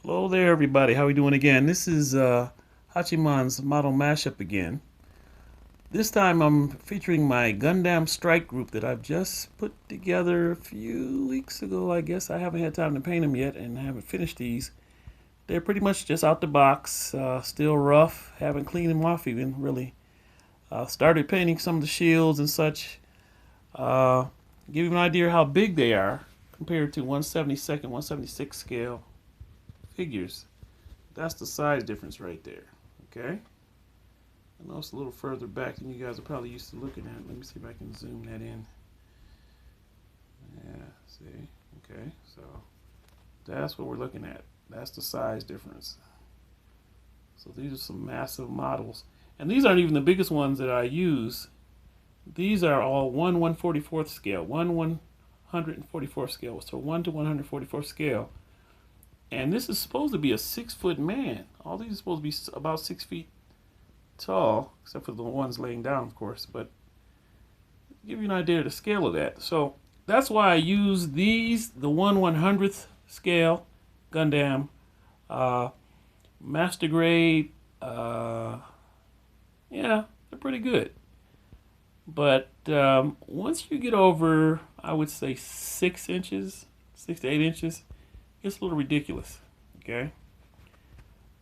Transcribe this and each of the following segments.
Hello there, everybody. How are we doing again? This is Hachiman's model mashup again. This time I'm featuring my Gundam strike group that I've just put together a few weeks ago, I guess. I haven't had time to paint them yet and haven't finished these. They're pretty much just out the box, still rough. Haven't cleaned them off even, really. Started painting some of the shields and such. Give you an idea how big they are compared to 1/72nd, 1/76 scale figures. That's the size difference right there. Okay? I know it's a little further back than you guys are probably used to looking at. Let me see if I can zoom that in. Yeah, see? Okay, so that's what we're looking at. That's the size difference. So these are some massive models. And these aren't even the biggest ones that I use. These are all 1/144th scale, 1/144th scale. So 1 to 144th scale. And this is supposed to be a 6-foot man. All these are supposed to be about 6 feet tall, except for the ones laying down, of course. But give you an idea of the scale of that. So that's why I use these, the 1/100th scale Gundam, master grade. Yeah, they're pretty good. But once you get over, I would say 6 inches, 6 to 8 inches, it's a little ridiculous. Okay.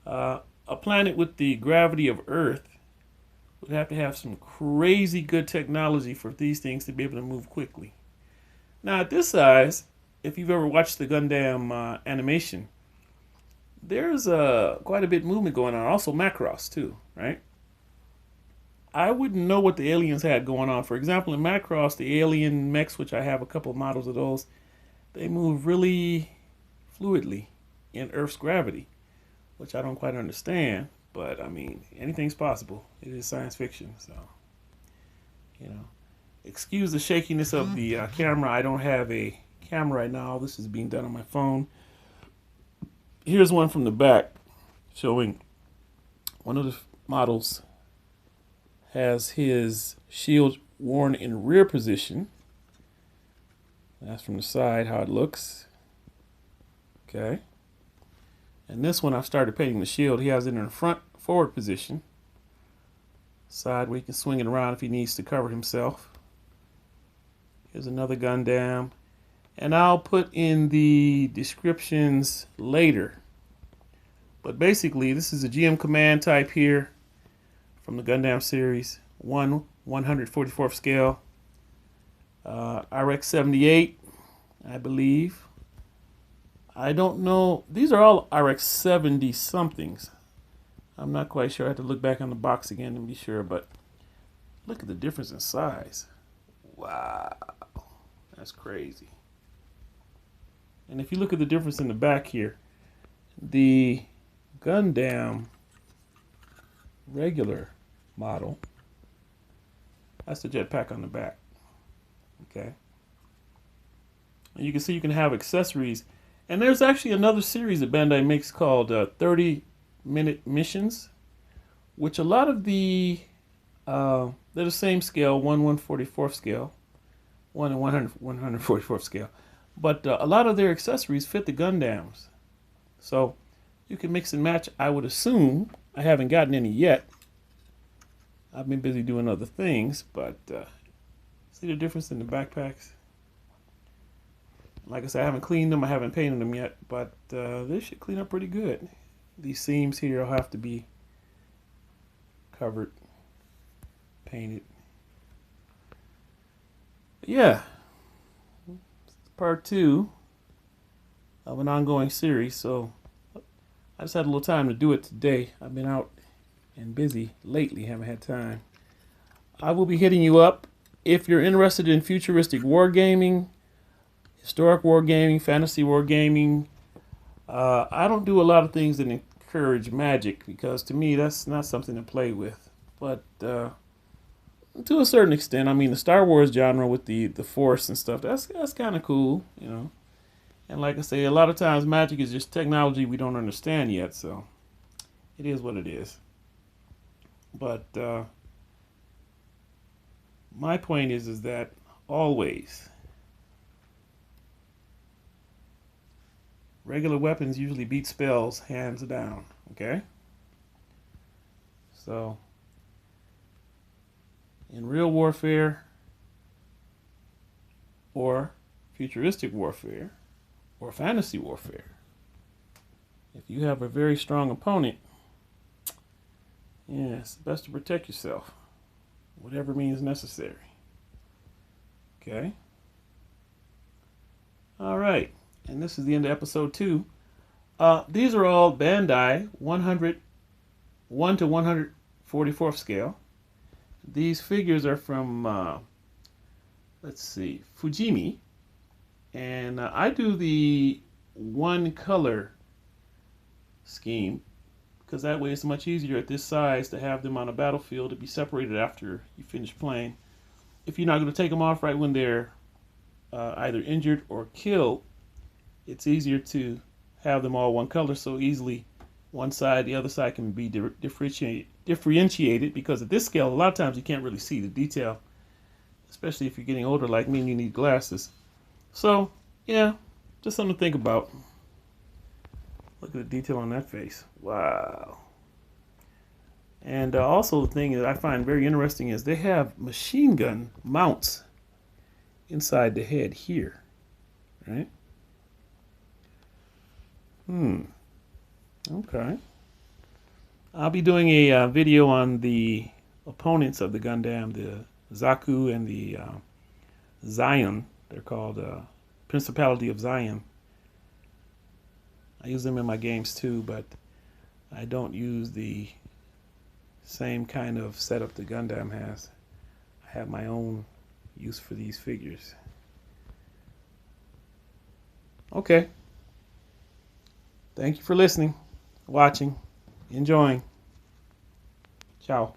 A planet with the gravity of Earth would have to have some crazy good technology for these things to be able to move quickly. Now, at this size, if you've ever watched the Gundam animation, there's quite a bit of movement going on. Also, Macross too, right? I wouldn't know what the aliens had going on. For example, in Macross, the alien mechs, which I have a couple of models of those, they move really fluidly in Earth's gravity, which I don't quite understand. But I mean, anything's possible. It is science fiction, so you know. Excuse the shakiness of the camera. I don't have a camera right now. This is being done on my phone. Here's one from the back showing one of the models has his shield worn in rear position. That's from the side how it looks. Okay. And this one I've started painting the shield. He has it in the front forward position. Side where he can swing it around if he needs to cover himself. Here's another Gundam. And I'll put in the descriptions later. But basically, this is a GM Command type here from the Gundam series. 1/144th scale. RX 78, I believe. I don't know. These are all RX 70 somethings. I'm not quite sure. I have to look back on the box again to be sure. But look at the difference in size. Wow. That's crazy. And if you look at the difference in the back here, the Gundam regular model, that's the jetpack on the back. Okay. And you can see you can have accessories. And there's actually another series that Bandai makes called 30-minute missions, which a lot of they're the same scale, 1/144th scale, 1 and 144th scale. But a lot of their accessories fit the Gundams. So you can mix and match, I would assume. I haven't gotten any yet. I've been busy doing other things, but see the difference in the backpacks? Like I said, I haven't cleaned them. I haven't painted them yet, but they should clean up pretty good. These seams here will have to be covered, painted. But yeah, part 2 of an ongoing series. So I just had a little time to do it today. I've been out and busy lately, haven't had time. I will be hitting you up if you're interested in futuristic wargaming, historic wargaming, fantasy wargaming. I don't do a lot of things that encourage magic because to me that's not something to play with. But to a certain extent, I mean the Star Wars genre with the Force and stuff, that's kind of cool, you know. And like I say, a lot of times magic is just technology we don't understand yet, so it is what it is. But my point is that always regular weapons usually beat spells hands down. Okay? So, in real warfare or futuristic warfare or fantasy warfare, if you have a very strong opponent, yeah, it's best to protect yourself, whatever means necessary. Okay? All right. And this is the end of episode 2. These are all Bandai 101 to 144th scale. These figures are from, let's see, Fujimi. And I do the one color scheme because that way it's much easier at this size to have them on a battlefield to be separated after you finish playing. If you're not going to take them off right when they're either injured or killed, it's easier to have them all one color so easily one side, the other side can be differentiated because at this scale, a lot of times you can't really see the detail, especially if you're getting older like me and you need glasses. So, yeah, just something to think about. Look at the detail on that face. Wow. And also the thing that I find very interesting is they have machine gun mounts inside the head here, right? Okay. I'll be doing a video on the opponents of the Gundam, the Zaku and the Zion. They're called Principality of Zion. I use them in my games too, but I don't use the same kind of setup the Gundam has. I have my own use for these figures. Okay. Thank you for listening, watching, enjoying. Ciao.